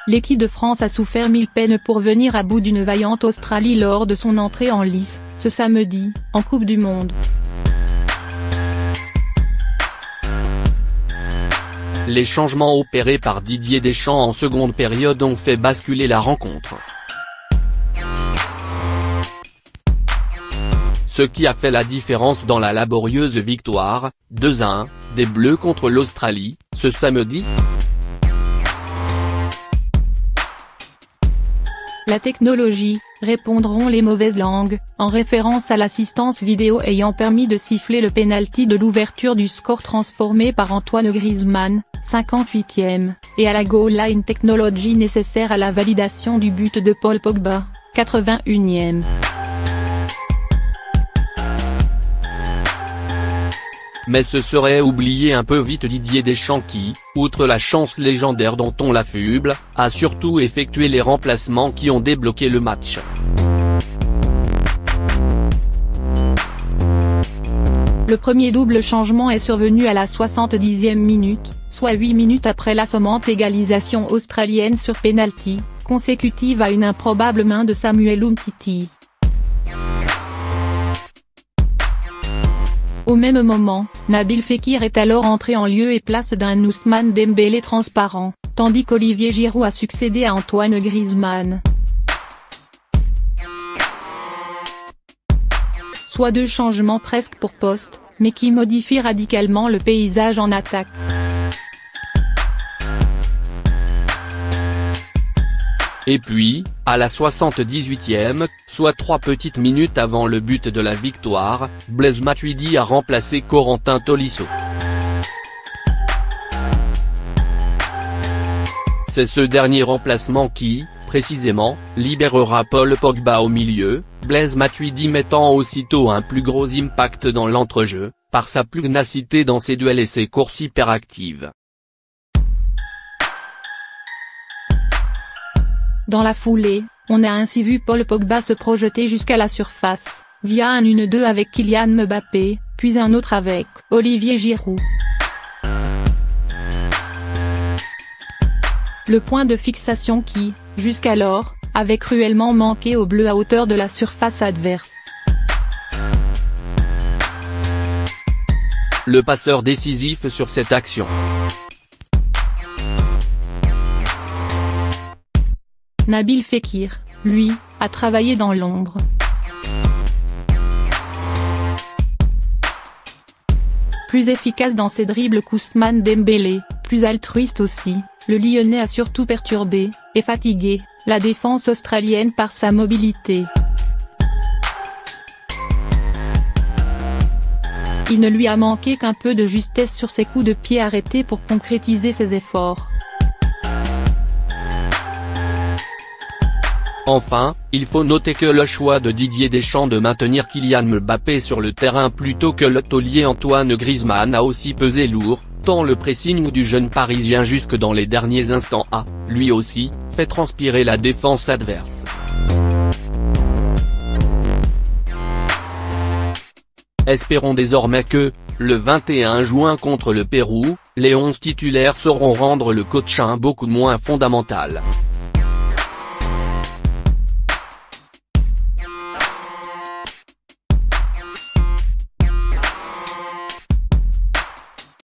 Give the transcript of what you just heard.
l'équipe de France a souffert 1000 peines pour venir à bout d'une vaillante Australie lors de son entrée en lice, ce samedi, en Coupe du Monde. Les changements opérés par Didier Deschamps en seconde période ont fait basculer la rencontre. Ce qui a fait la différence dans la laborieuse victoire, 2-1, des Bleus contre l'Australie, ce samedi. La technologie, répondront les mauvaises langues, en référence à l'assistance vidéo ayant permis de siffler le pénalty de l'ouverture du score transformé par Antoine Griezmann, 58e, et à la goal line technology nécessaire à la validation du but de Paul Pogba, 81e. Mais ce serait oublier un peu vite Didier Deschamps qui, outre la chance légendaire dont on l'affuble, a surtout effectué les remplacements qui ont débloqué le match. Le premier double changement est survenu à la 70e minute, soit 8 minutes après l'assommante égalisation australienne sur pénalty, consécutive à une improbable main de Samuel Umtiti. Au même moment, Nabil Fekir est alors entré en lieu et place d'un Ousmane Dembélé transparent, tandis qu'Olivier Giroud a succédé à Antoine Griezmann. Soit deux changements presque pour poste, mais qui modifient radicalement le paysage en attaque. Et puis, à la 78e, soit 3 petites minutes avant le but de la victoire, Blaise Matuidi a remplacé Corentin Tolisso. C'est ce dernier remplacement qui, précisément, libérera Paul Pogba au milieu, Blaise Matuidi mettant aussitôt un plus gros impact dans l'entrejeu, par sa pugnacité dans ses duels et ses courses hyperactives. Dans la foulée, on a ainsi vu Paul Pogba se projeter jusqu'à la surface, via un 1-2 avec Kylian Mbappé, puis un autre avec Olivier Giroud. Le point de fixation qui, jusqu'alors, avait cruellement manqué aux Bleus à hauteur de la surface adverse. Le passeur décisif sur cette action. Nabil Fekir, lui, a travaillé dans l'ombre. Plus efficace dans ses dribbles qu'Ousmane Dembélé, plus altruiste aussi, le Lyonnais a surtout perturbé, et fatigué, la défense australienne par sa mobilité. Il ne lui a manqué qu'un peu de justesse sur ses coups de pied arrêtés pour concrétiser ses efforts. Enfin, il faut noter que le choix de Didier Deschamps de maintenir Kylian Mbappé sur le terrain plutôt que le taulier Antoine Griezmann a aussi pesé lourd, tant le pressing du jeune Parisien jusque dans les derniers instants a, lui aussi, fait transpirer la défense adverse. Espérons désormais que, le 21 juin contre le Pérou, les 11 titulaires sauront rendre le coaching beaucoup moins fondamental.